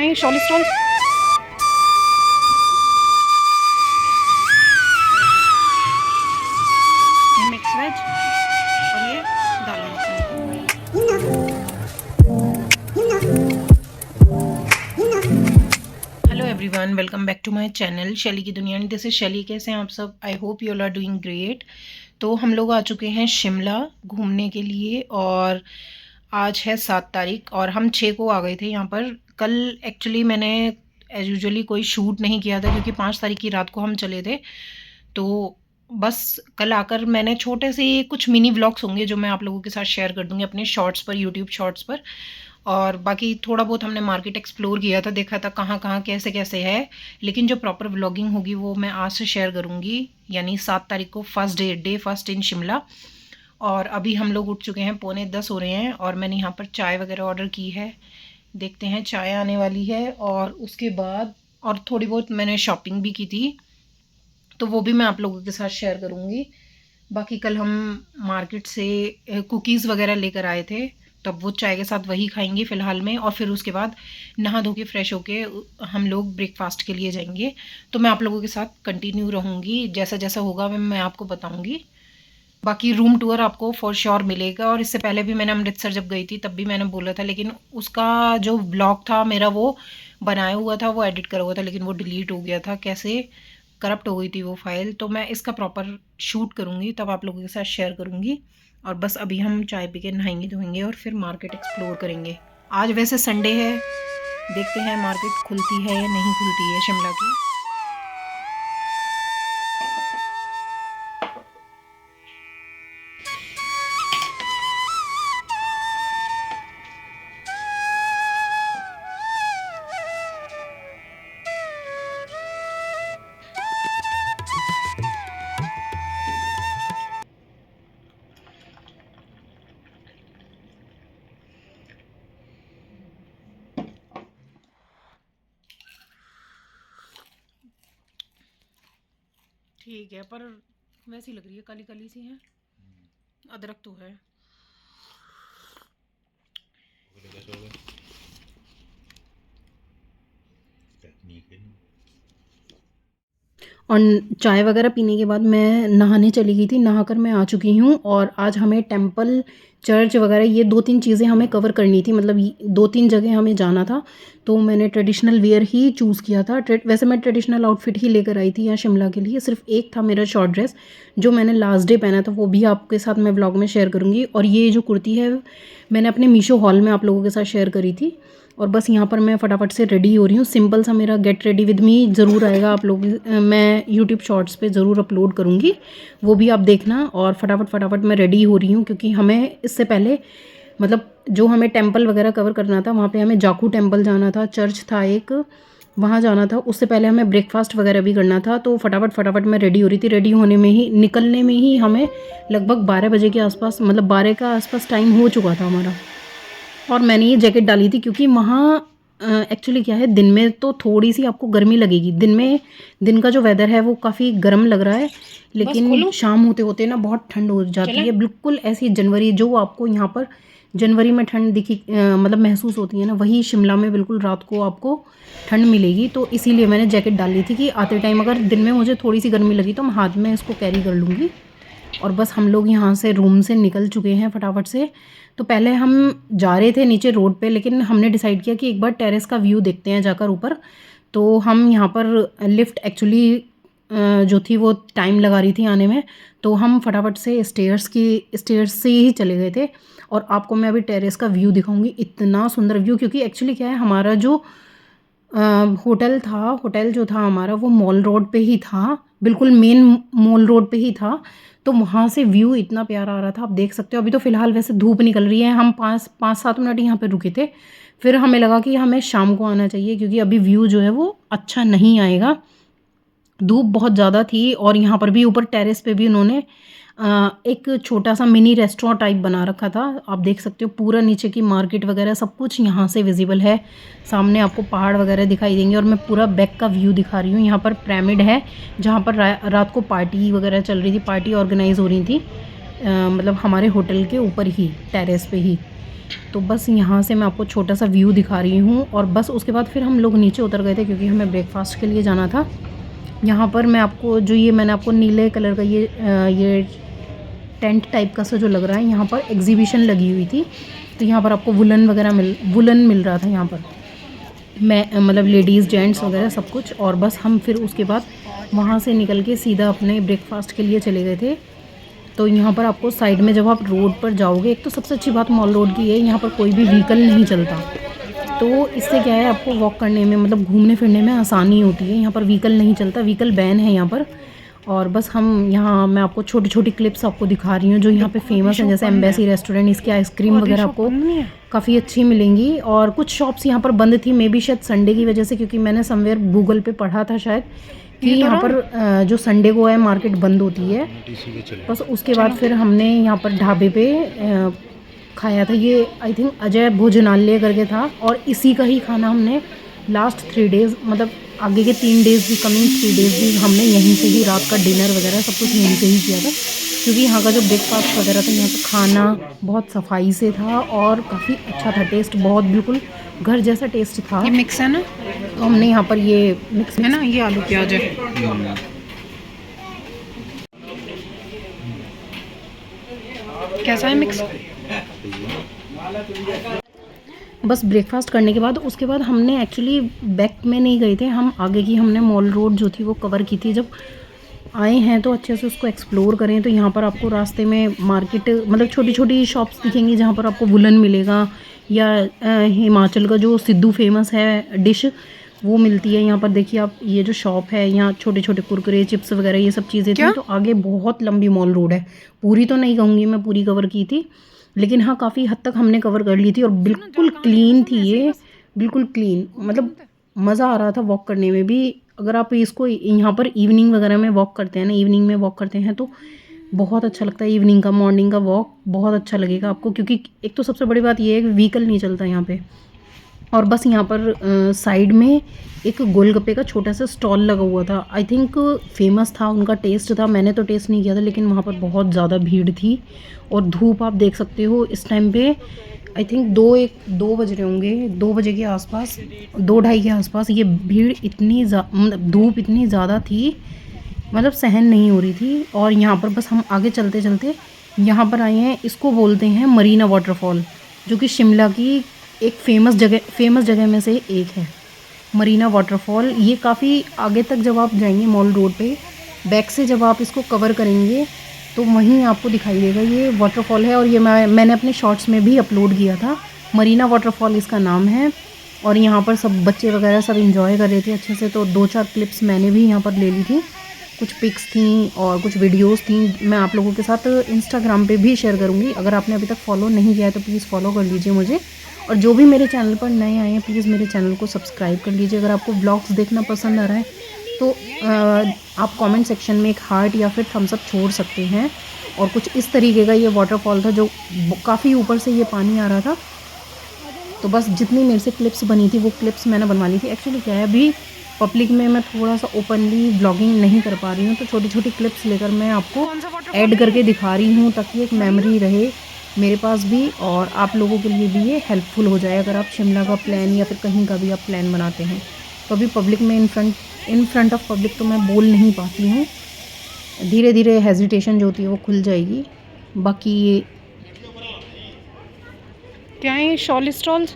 हैं shawl stole. ये mix veg और ये दाल मखनी। Hello everyone, welcome back to my channel Shaily की दुनिया। दिस इज शैली। कैसे हैं आप सब? I hope you all are doing great. तो हम लोग आ चुके हैं शिमला घूमने के लिए और आज है 7 तारीख और हम 6 को आ गए थे यहाँ पर। कल एक्चुअली मैंने एज यूजुअली कोई शूट नहीं किया था क्योंकि 5 तारीख की रात को हम चले थे। तो बस कल आकर मैंने छोटे से कुछ मिनी व्लॉग्स होंगे जो मैं आप लोगों के साथ शेयर कर दूँगी अपने शॉर्ट्स पर, यूट्यूब शॉर्ट्स पर। और बाकी थोड़ा बहुत हमने मार्केट एक्सप्लोर किया था, देखा था कहाँ कहाँ कैसे कैसे है। लेकिन जो प्रॉपर व्लॉगिंग होगी वो मैं आज से शेयर करूँगी, यानी 7 तारीख को first day first in Shimla. और अभी हम लोग उठ चुके हैं, 9:45 हो रहे हैं और मैंने यहाँ पर चाय वगैरह ऑर्डर की है। देखते हैं, चाय आने वाली है और उसके बाद और थोड़ी बहुत मैंने शॉपिंग भी की थी, तो वो भी मैं आप लोगों के साथ शेयर करूँगी। बाकी कल हम मार्केट से कुकीज़ वगैरह लेकर आए थे, तब वो चाय के साथ वही खाएंगे फ़िलहाल में। और फिर उसके बाद नहा धो के फ्रेश होके हम लोग ब्रेकफास्ट के लिए जाएंगे। तो मैं आप लोगों के साथ कंटिन्यू रहूँगी, जैसा जैसा होगा मैं आपको बताऊँगी। बाकी रूम टूर आपको फॉर श्योर मिलेगा। और इससे पहले भी मैंने अमृतसर जब गई थी तब भी मैंने बोला था, लेकिन उसका जो ब्लॉग था मेरा वो बनाया हुआ था, वो एडिट करा हुआ था, लेकिन वो डिलीट हो गया था। कैसे करप्ट हो गई थी वो फाइल। तो मैं इसका प्रॉपर शूट करूँगी तब आप लोगों के साथ शेयर करूँगी। और बस अभी हम चाय पी के नहाएंगे धोएंगे और फिर मार्केट एक्सप्लोर करेंगे। आज वैसे संडे है, देखते हैं मार्केट खुलती है या नहीं खुलती है शिमला की। ठीक है, पर वैसी लग रही है, काली काली सी है। अदरक तो है। और चाय वगैरह पीने के बाद मैं नहाने चली गई थी, नहाकर मैं आ चुकी हूँ। और आज हमें टेंपल, चर्च वगैरह ये 2-3 चीज़ें हमें कवर करनी थी, मतलब 2-3 जगह हमें जाना था। तो मैंने ट्रेडिशनल वेयर ही चूज़ किया था। वैसे मैं ट्रेडिशनल आउटफिट ही लेकर आई थी यहाँ शिमला के लिए। सिर्फ एक था मेरा शॉर्ट ड्रेस जो मैंने लास्ट डे पहना था, वो भी आपके साथ मैं व्लॉग में शेयर करूँगी। और ये जो कुर्ती है मैंने अपने मीशो हॉल में आप लोगों के साथ शेयर करी थी। और बस यहाँ पर मैं फटाफट से रेडी हो रही हूँ। सिंपल सा मेरा गेट रेडी विद मी ज़रूर आएगा, आप लोग मैं यूट्यूब शॉर्ट्स पे ज़रूर अपलोड करूँगी, वो भी आप देखना। और फटाफट मैं रेडी हो रही हूँ क्योंकि हमें इससे पहले, मतलब जो हमें टेंपल वगैरह कवर करना था, वहाँ पे हमें जाखू टेंपल जाना था, चर्च था एक, वहाँ जाना था। उससे पहले हमें ब्रेकफास्ट वगैरह भी करना था। तो फटाफट मैं रेडी हो रही थी। रेडी होने में ही, निकलने में ही हमें लगभग 12 बजे के आसपास, मतलब 12 का आसपास टाइम हो चुका था हमारा। और मैंने ये जैकेट डाली थी क्योंकि वहाँ एक्चुअली क्या है, दिन में तो थोड़ी सी आपको गर्मी लगेगी। दिन का जो वेदर है वो काफ़ी गर्म लग रहा है, लेकिन शाम होते होते ना बहुत ठंड हो जाती है। बिल्कुल ऐसी जनवरी, जो आपको यहाँ पर जनवरी में ठंड दिखी मतलब महसूस होती है ना, वही शिमला में बिल्कुल रात को आपको ठंड मिलेगी। तो इसीलिए मैंने जैकेट डाल ली थी कि आते टाइम अगर दिन में मुझे थोड़ी सी गर्मी लगी तो मैं हाथ में इसको कैरी कर लूँगी। और बस हम लोग यहाँ से रूम से निकल चुके हैं फटाफट से। तो पहले हम जा रहे थे नीचे रोड पे, लेकिन हमने डिसाइड किया कि एक बार टेरेस का व्यू देखते हैं जाकर ऊपर। तो हम यहाँ पर लिफ्ट एक्चुअली जो थी वो टाइम लगा रही थी आने में, तो हम फटाफट से स्टेयर्स से ही चले गए थे। और आपको मैं अभी टेरेस का व्यू दिखाऊंगी, इतना सुंदर व्यू। क्योंकि एक्चुअली क्या है, हमारा जो होटल जो था हमारा, वो मॉल रोड पे ही था, बिल्कुल मेन मॉल रोड पे ही था। तो वहाँ से व्यू इतना प्यारा आ रहा था, आप देख सकते हो। अभी तो फ़िलहाल वैसे धूप निकल रही है। हम 5-7 मिनट यहाँ पे रुके थे, फिर हमें लगा कि हमें शाम को आना चाहिए क्योंकि अभी व्यू जो है वो अच्छा नहीं आएगा, धूप बहुत ज़्यादा थी। और यहाँ पर भी ऊपर टेरेस पे भी उन्होंने एक छोटा सा मिनी रेस्टोरेंट टाइप बना रखा था, आप देख सकते हो। पूरा नीचे की मार्केट वगैरह सब कुछ यहाँ से विजिबल है। सामने आपको पहाड़ वगैरह दिखाई देंगे। और मैं पूरा बैक का व्यू दिखा रही हूँ। यहाँ पर पिरामिड है जहाँ पर रात को पार्टी वगैरह चल रही थी, पार्टी ऑर्गेनाइज हो रही थी, मतलब हमारे होटल के ऊपर ही, टेरेस पे ही। तो बस यहाँ से मैं आपको छोटा सा व्यू दिखा रही हूँ। और बस उसके बाद फिर हम लोग नीचे उतर गए थे क्योंकि हमें ब्रेकफास्ट के लिए जाना था। यहाँ पर मैं आपको जो ये मैंने आपको नीले कलर का ये टेंट टाइप का सा जो लग रहा है, यहाँ पर एग्जीबिशन लगी हुई थी। तो यहाँ पर आपको वुलन मिल रहा था यहाँ पर, मैं मतलब लेडीज़ जेंट्स वगैरह सब कुछ। और बस हम फिर उसके बाद वहाँ से निकल के सीधा अपने ब्रेकफास्ट के लिए चले गए थे। तो यहाँ पर आपको साइड में जब आप रोड पर जाओगे, एक तो सबसे अच्छी बात मॉल रोड की है, यहाँ पर कोई भी व्हीकल नहीं चलता। तो इससे क्या है, आपको वॉक करने में मतलब घूमने फिरने में आसानी होती है। यहाँ पर व्हीकल नहीं चलता, व्हीकल बैन है यहाँ पर। और बस हम यहाँ मैं आपको छोटी छोटी क्लिप्स आपको दिखा रही हूँ जो यहाँ पे फेमस हैं, जैसे एम्बेसी रेस्टोरेंट, इसकी आइसक्रीम वगैरह आपको काफ़ी अच्छी मिलेंगी। और कुछ शॉप्स यहाँ पर बंद थी, मे बी शायद संडे की वजह से, क्योंकि मैंने समवेयर गूगल पे पढ़ा था शायद कि यहाँ पर जो संडे को है मार्केट बंद होती है। बस उसके बाद फिर हमने यहाँ पर ढाबे पे खाया था, ये आई थिंक अजय भोजनालय करके था। और इसी का ही खाना हमने लास्ट 3 डेज़, मतलब आगे के 3 डेज़ भी, कमिंग 3 डेज़ भी हमने यहीं से ही रात का डिनर वगैरह सब कुछ यहीं से ही किया था। क्योंकि यहाँ का जो ब्रेकफास्ट वगैरह था, यहाँ का खाना बहुत सफाई से था और काफ़ी अच्छा था, टेस्ट बहुत बिल्कुल घर जैसा टेस्ट था। ये मिक्स है ना, तो हमने यहाँ पर ये मिक्स है ना, ये आलू प्याज है। कैसा है मिक्स? बस ब्रेकफास्ट करने के बाद उसके बाद हमने एक्चुअली बैक में नहीं गए थे, हम आगे की हमने मॉल रोड जो थी वो कवर की थी। जब आए हैं तो अच्छे से उसको एक्सप्लोर करें। तो यहाँ पर आपको रास्ते में मार्केट मतलब छोटी छोटी शॉप्स दिखेंगी जहाँ पर आपको वुलन मिलेगा, या हिमाचल का जो सिद्धू फेमस है डिश वो मिलती है। यहाँ पर देखिए आप, ये जो शॉप है यहाँ छोटे छोटे कुरकुरे चिप्स वगैरह ये सब चीज़ें थी। तो आगे बहुत लंबी मॉल रोड है, पूरी तो नहीं कहूँगी मैं पूरी कवर की थी, लेकिन हाँ काफ़ी हद तक हमने कवर कर ली थी। और बिल्कुल क्लीन थी ये, बिल्कुल क्लीन, मतलब मज़ा आ रहा था वॉक करने में भी। अगर आप इसको यहाँ पर इवनिंग वगैरह में वॉक करते हैं ना, इवनिंग में वॉक करते हैं तो बहुत अच्छा लगता है। इवनिंग का मॉर्निंग का वॉक बहुत अच्छा लगेगा आपको, क्योंकि एक तो सबसे बड़ी बात ये है कि व्हीकल नहीं चलता यहाँ पे। और बस यहाँ पर साइड में एक गोलगप्पे का छोटा सा स्टॉल लगा हुआ था, आई थिंक फेमस था, उनका टेस्ट था, मैंने तो टेस्ट नहीं किया था, लेकिन वहाँ पर बहुत ज़्यादा भीड़ थी। और धूप आप देख सकते हो इस टाइम पे, आई थिंक 2 बज रहे होंगे, 2 बजे के आसपास, 2 ढाई के आसपास। ये भीड़ इतनी मतलब धूप इतनी ज़्यादा थी, मतलब सहन नहीं हो रही थी। और यहाँ पर बस हम आगे चलते चलते यहाँ पर आए हैं, इसको बोलते हैं मरीना वाटरफॉल, जो कि शिमला की एक फेमस जगह में से एक है मरीना वाटरफॉल। ये काफ़ी आगे तक जब आप जाएंगे मॉल रोड पे, बैक से जब आप इसको कवर करेंगे तो वहीं आपको दिखाई देगा ये वाटरफॉल है। और ये मैंने अपने शॉर्ट्स में भी अपलोड किया था, मरीना वाटरफॉल इसका नाम है। और यहाँ पर सब बच्चे वगैरह सब इंजॉय कर रहे थे अच्छे से। तो 2-4 क्लिप्स मैंने भी यहाँ पर ले ली थी, कुछ पिक्स थी और कुछ वीडियोस थी, मैं आप लोगों के साथ इंस्टाग्राम पे भी शेयर करूँगी। अगर आपने अभी तक फॉलो नहीं किया है तो प्लीज़ फॉलो कर लीजिए मुझे। और जो भी मेरे चैनल पर नए आए हैं प्लीज़ मेरे चैनल को सब्सक्राइब कर लीजिए। अगर आपको ब्लॉग्स देखना पसंद आ रहा है तो आप कमेंट सेक्शन में एक हार्ट या फिर थम्स अप छोड़ सकते हैं। और कुछ इस तरीके का ये वाटरफॉल था, जो काफ़ी ऊपर से ये पानी आ रहा था। तो बस जितनी मेरे से क्लिप्स बनी थी वो क्लिप्स मैंने बनवा ली थी। एक्चुअली क्या है, अभी पब्लिक में मैं थोड़ा सा ओपनली ब्लॉगिंग नहीं कर पा रही हूँ, तो छोटी छोटी क्लिप्स लेकर मैं आपको ऐड करके दिखा रही हूँ, ताकि एक मेमोरी रहे मेरे पास भी और आप लोगों के लिए भी ये हेल्पफुल हो जाए अगर आप शिमला का प्लान या फिर कहीं का भी आप प्लान बनाते हैं। तो अभी पब्लिक में इन फ्रंट ऑफ पब्लिक तो मैं बोल नहीं पाती हूँ, धीरे धीरे हेजिटेशन जो होती है वो खुल जाएगी। बाकी ये क्या है, शॉल स्टॉल्स?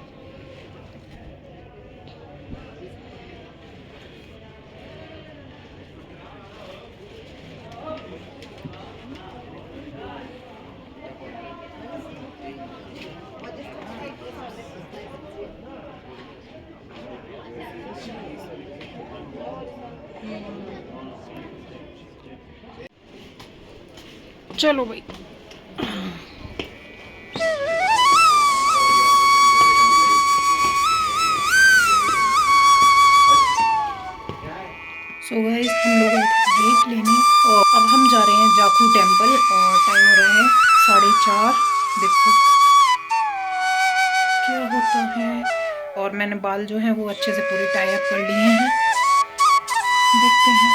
चलो भाई, सो गाइस हम लोग आए थे ब्रेक लेने और अब हम जा रहे हैं जाखू टेम्पल और टाइम हो रहा है 4:30। देखो क्या होता है। और मैंने बाल जो है वो अच्छे से पूरे टाई अप कर लिए हैं, देखते हैं।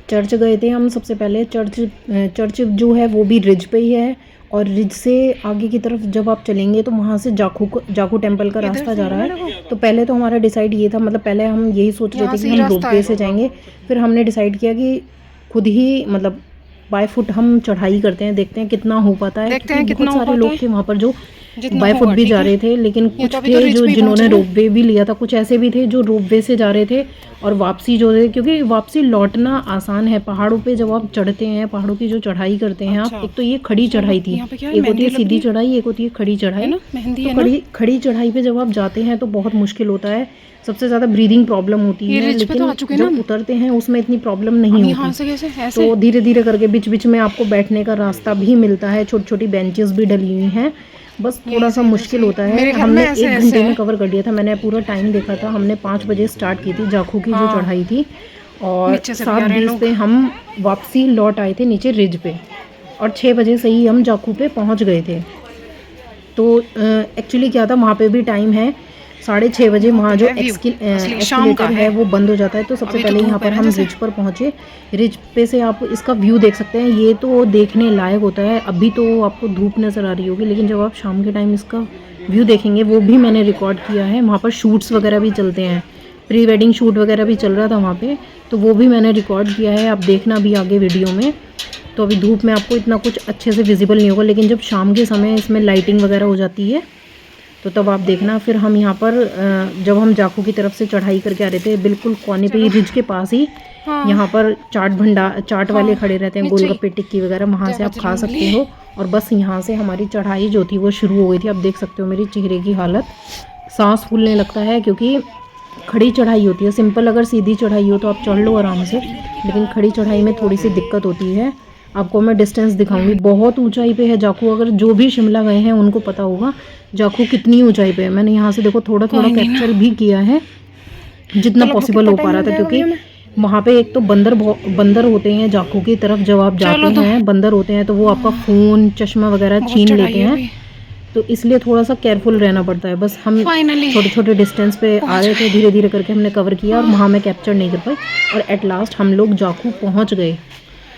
चर्च गए थे हम सबसे पहले। चर्च जो है वो भी रिज पे ही है, और रिज से आगे की तरफ जब आप चलेंगे तो वहाँ से जाखू टेम्पल का रास्ता जा रहा है। तो पहले तो हमारा डिसाइड ये था, मतलब पहले हम यही सोच रहे थे कि हम रोपवे से जाएंगे, फिर हमने डिसाइड किया कि खुद ही मतलब बाय फुट हम चढ़ाई करते हैं, देखते हैं कितना हो पाता है। क्योंकि बहुत सारे लोग थे वहाँ पर जो बाय फुट भी जा रहे थे, लेकिन कुछ थे जो जिन्होंने रोपवे भी लिया था, कुछ ऐसे भी थे जो रोपवे से जा रहे थे और वापसी जो है, क्योंकि वापसी लौटना आसान है। पहाड़ों पे जब आप चढ़ते हैं, पहाड़ों की जो चढ़ाई करते हैं आप, एक तो ये खड़ी चढ़ाई थी, एक होती है सीधी चढ़ाई, एक होती है खड़ी चढ़ाई। तो खड़ी चढ़ाई पे जब आप जाते हैं तो बहुत मुश्किल होता है, सबसे ज़्यादा ब्रीदिंग प्रॉब्लम होती है, लेकिन जब उतरते हैं उसमें इतनी प्रॉब्लम नहीं होती। तो धीरे धीरे करके बीच बीच में आपको बैठने का रास्ता भी मिलता है, छोटी छोटी बेंचेस भी डली हुई हैं, बस थोड़ा सा मुश्किल होता है। हमने 1 घंटे में कवर कर दिया था, मैंने पूरा टाइम देखा था। हमने 5 बजे स्टार्ट की थी जाखू की जो चढ़ाई थी, और 7:20 पे हम वापसी लौट आए थे नीचे रिज पे, और 6 बजे से ही हम जाखू पे पहुंच गए थे। तो एक्चुअली क्या था, वहाँ पे भी टाइम है 6:30 बजे, वहाँ जो एस्केलेटर है वो बंद हो जाता है। तो सबसे पहले यहाँ पर हम रिज पर पहुँचे। रिज पे से आप इसका व्यू देख सकते हैं, ये तो देखने लायक होता है। अभी तो आपको धूप नज़र आ रही होगी, लेकिन जब आप शाम के टाइम इसका व्यू देखेंगे, वो भी मैंने रिकॉर्ड किया है। वहाँ पर शूट्स वगैरह भी चलते हैं, प्री वेडिंग शूट वगैरह भी चल रहा था वहाँ पे, तो वो भी मैंने रिकॉर्ड किया है, आप देखना भी आगे वीडियो में। तो अभी धूप में आपको इतना कुछ अच्छे से विजिबल नहीं होगा, लेकिन जब शाम के समय इसमें लाइटिंग वगैरह हो जाती है तो तब आप देखना। फिर हम यहाँ पर जब हम जाखू की तरफ से चढ़ाई करके आ रहे थे, बिल्कुल कोने पे ही रिज के पास ही यहाँ पर चाट वाले खड़े रहते हैं, गोलगप्पे टिक्की वगैरह, वहाँ से आप खा सकते हो। और बस यहाँ से हमारी चढ़ाई जो थी वो शुरू हो गई थी। आप देख सकते हो मेरी चेहरे की हालत, सांस फूलने लगता है, क्योंकि खड़ी चढ़ाई होती है। सिंपल अगर सीधी चढ़ाई हो तो आप चढ़ लो आराम से, लेकिन खड़ी चढ़ाई में थोड़ी सी दिक्कत होती है। आपको मैं डिस्टेंस दिखाऊंगी, बहुत ऊंचाई पे है जाखू। अगर जो भी शिमला गए हैं उनको पता होगा जाखू कितनी ऊंचाई पे है। मैंने यहाँ से देखो थोड़ा थोड़ा कैप्चर भी किया है जितना पॉसिबल हो पा रहा था, क्योंकि वहाँ पे एक तो बंदर होते हैं जाखू की तरफ जब आप जाते हैं, बंदर होते हैं, तो वो आपका फ़ोन चश्मा वगैरह छीन लेते हैं, तो इसलिए थोड़ा सा केयरफुल रहना पड़ता है। बस हम छोटे छोटे डिस्टेंस पे आ रहे थे, धीरे धीरे करके हमने कवर किया, और वहाँ मैं कैप्चर नहीं कर पाई, और एट लास्ट हम लोग जाखू पहुँच गए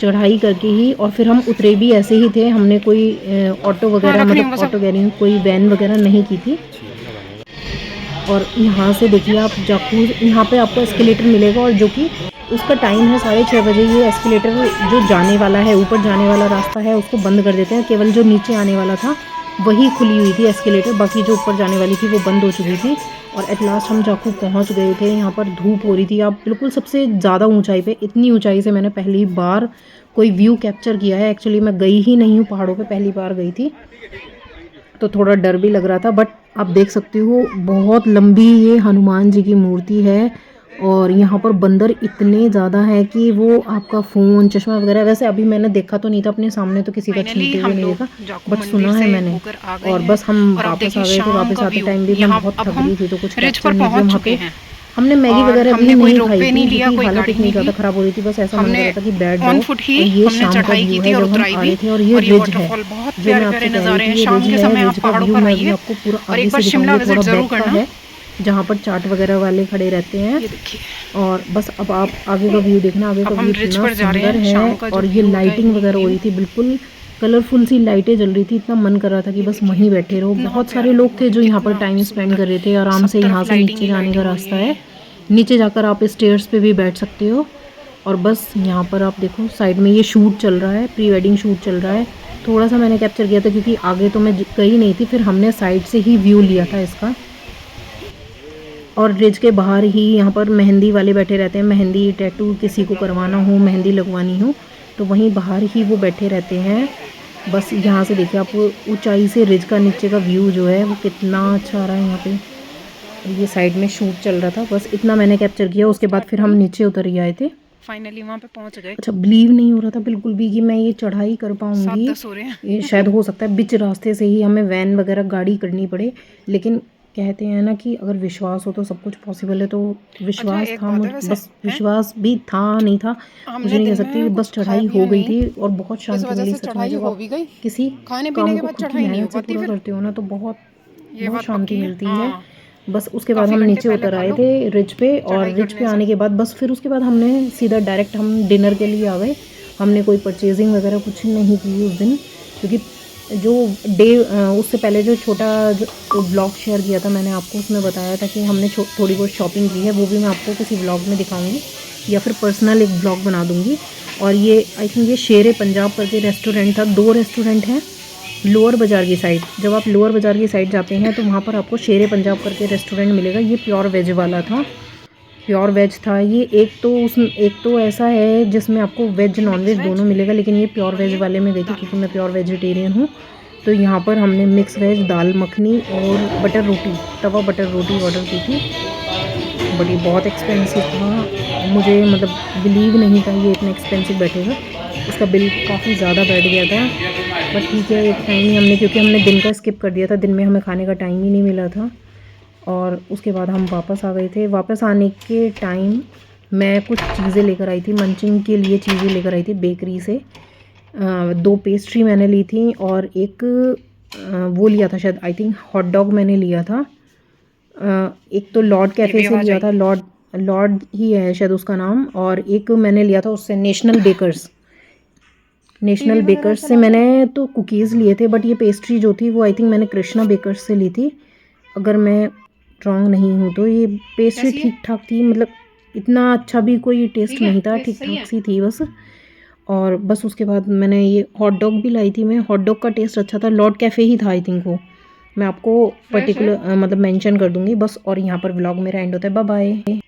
चढ़ाई करके ही। और फिर हम उतरे भी ऐसे ही थे, हमने कोई ऑटो वगैरह, मतलब ऑटो कह रही हूँ, कोई वैन वगैरह नहीं की थी। और यहाँ से देखिए आप जाखू, यहाँ पे आपको एस्केलेटर मिलेगा, और जो कि उसका टाइम है 6:30 बजे। ये एस्केलेटर जो जाने वाला है, ऊपर जाने वाला रास्ता है, उसको बंद कर देते हैं। केवल जो नीचे आने वाला था वही खुली हुई थी एस्केलेटर, बाकी जो ऊपर जाने वाली थी वो बंद हो चुकी थी। और एट लास्ट हम जाखू पहुंच गए थे। यहाँ पर धूप हो रही थी, आप बिल्कुल सबसे ज़्यादा ऊंचाई पे, इतनी ऊंचाई से मैंने पहली बार कोई व्यू कैप्चर किया है। एक्चुअली मैं गई ही नहीं हूँ पहाड़ों पे, पहली बार गई थी, तो थोड़ा डर भी लग रहा था। बट आप देख सकते हो बहुत लंबी ये हनुमान जी की मूर्ति है, और यहाँ पर बंदर इतने ज़्यादा है कि वो आपका फ़ोन चश्मा वगैरह, वैसे अभी मैंने देखा तो नहीं था अपने सामने, तो किसी का छीनते हुए नहीं देखा, बट सुना है मैंने। और बस हम वापस आ गए थे। वापस आते टाइम भी मैं बहुत थक गई थी, तो कुछ कैप्चर नहीं किया वहाँ पे। हमने मैगी वगैरह भी नहीं खाई थी, क्योंकि हालत इतनी ज़्यादा ख़राब हो रही थी, बस ऐसा मन कर रहा था कि बैठ जाओ। और ये शाम का व्यू है जब हम आ रहे थे, और ये रिज है जो मैं आपको कह रही थी, ये रिज है। रिज का व्यू मैं भी आपको पूरा आगे से दिखाऊंगी, थोड़ा बैक का है जहाँ पर चाट वगैरह वाले खड़े रहते हैं। और बस अब आप आगे का व्यू देखना, आगे का व्यू इतना सुंदर है, और ये लाइटिंग वगैरह हो रही थी, बिल्कुल कलरफुल सी लाइटें जल रही थी। इतना मन कर रहा था कि बस वहीं बैठे रहो। बहुत सारे लोग थे जो यहाँ पर टाइम स्पेंड कर रहे थे। आराम से यहाँ से नीचे जाने का रास्ता है, नीचे जाकर आप स्टेयर्स पे भी बैठ सकते हो। और बस यहाँ पर आप देखो साइड में ये शूट चल रहा है, प्री वेडिंग शूट चल रहा है। थोड़ा सा मैंने कैप्चर किया था, क्योंकि आगे तो मैं गई नहीं थी, फिर हमने साइड से ही व्यू लिया था इसका। और रिज के बाहर ही यहाँ पर मेहंदी वाले बैठे रहते हैं, मेहंदी टैटू किसी को करवाना हो, मेहंदी लगवानी हो, तो वहीं बाहर ही वो बैठे रहते हैं। बस यहाँ से देखिए आप ऊंचाई से रिज का नीचे का व्यू जो है वो कितना अच्छा आ रहा है। यहाँ पे ये साइड में शूट चल रहा था, बस इतना मैंने कैप्चर किया। उसके बाद फिर हम नीचे उतर ही आए थे, फाइनली वहाँ पे पहुँच गए। अच्छा बिलीव नहीं हो रहा था बिल्कुल भी कि मैं ये चढ़ाई कर पाऊँगी। ये शायद हो सकता है बीच रास्ते से ही हमें वैन वगैरह गाड़ी करनी पड़े, लेकिन कहते हैं ना कि अगर विश्वास हो तो सब कुछ पॉसिबल है। तो विश्वास था, बस विश्वास भी था नहीं था मुझे नहीं कह सकती, बस चढ़ाई हो गई थी और बहुत शांति मिली। सच में जब आप किसी काम को खुद की मेहनत से पूरा करते हो ना तो बहुत शांति मिलती है। बस उसके बाद हम नीचे उतर आए थे रिज पे, और रिज पे आने के बाद बस फिर उसके बाद हमने सीधा डायरेक्ट हम डिनर के लिए आ गए। हमने कोई परचेजिंग वगैरह कुछ नहीं की उस दिन, क्योंकि जो डे उससे पहले जो छोटा ब्लॉग शेयर किया था मैंने आपको, उसमें बताया था कि हमने थोड़ी बहुत शॉपिंग की है, वो भी मैं आपको किसी ब्लॉग में दिखाऊंगी या फिर पर्सनल एक ब्लॉग बना दूंगी। और ये आई थिंक ये शेर पंजाब करके रेस्टोरेंट था, 2 रेस्टोरेंट हैं लोअर बाज़ार की साइड। जब आप लोअर बाज़ार की साइड जाते हैं तो वहाँ पर आपको शेर पंजाब करके रेस्टोरेंट मिलेगा। ये प्योर वेज वाला था, प्योर वेज था ये। एक तो ऐसा है जिसमें आपको वेज नॉन वेज दोनों मिलेगा, लेकिन ये प्योर वेज वाले में गई थी क्योंकि मैं प्योर वेजिटेरियन हूँ। तो यहाँ पर हमने मिक्स वेज, दाल मखनी और बटर रोटी, तवा बटर रोटी ऑर्डर की थी। बट ये बहुत एक्सपेंसिव था, मुझे मतलब बिलीव नहीं था ये इतना एक्सपेंसिव बैठेगा। इसका बिल काफ़ी ज़्यादा बैठ गया था, बट ठीक है, एक टाइम ही हमने, क्योंकि हमने दिन का स्किप कर दिया था, दिन में हमें खाने का टाइम ही नहीं मिला था। और उसके बाद हम वापस आ गए थे। वापस आने के टाइम मैं कुछ चीज़ें लेकर आई थी, मंचिंग के लिए चीज़ें लेकर आई थी बेकरी से। 2 पेस्ट्री मैंने ली थी और एक वो लिया था शायद, आई थिंक हॉट डॉग मैंने लिया था। एक तो लॉर्ड कैफ़े से लिया था, लॉर्ड ही है शायद उसका नाम, और एक मैंने लिया था उससे नेशनल बेकर्स से मैंने तो कुकीज़ लिए थे। बट ये पेस्ट्री जो थी वो आई थिंक मैंने कृष्णा बेकर्स से ली थी, अगर मैं रॉन्ग नहीं हूँ तो। ये पेस्ट्री ठीक ठाक थी, मतलब इतना अच्छा भी कोई टेस्ट नहीं था, ठीक ठाक सी थी बस। और बस उसके बाद मैंने ये हॉट डॉग भी लाई थी मैं। हॉट डॉग का टेस्ट अच्छा था, लॉर्ड कैफ़े ही था आई थिंक वो। मैं आपको पर्टिकुलर मतलब मेंशन कर दूंगी बस। और यहाँ पर व्लॉग मेरा एंड होता है। Bye bye.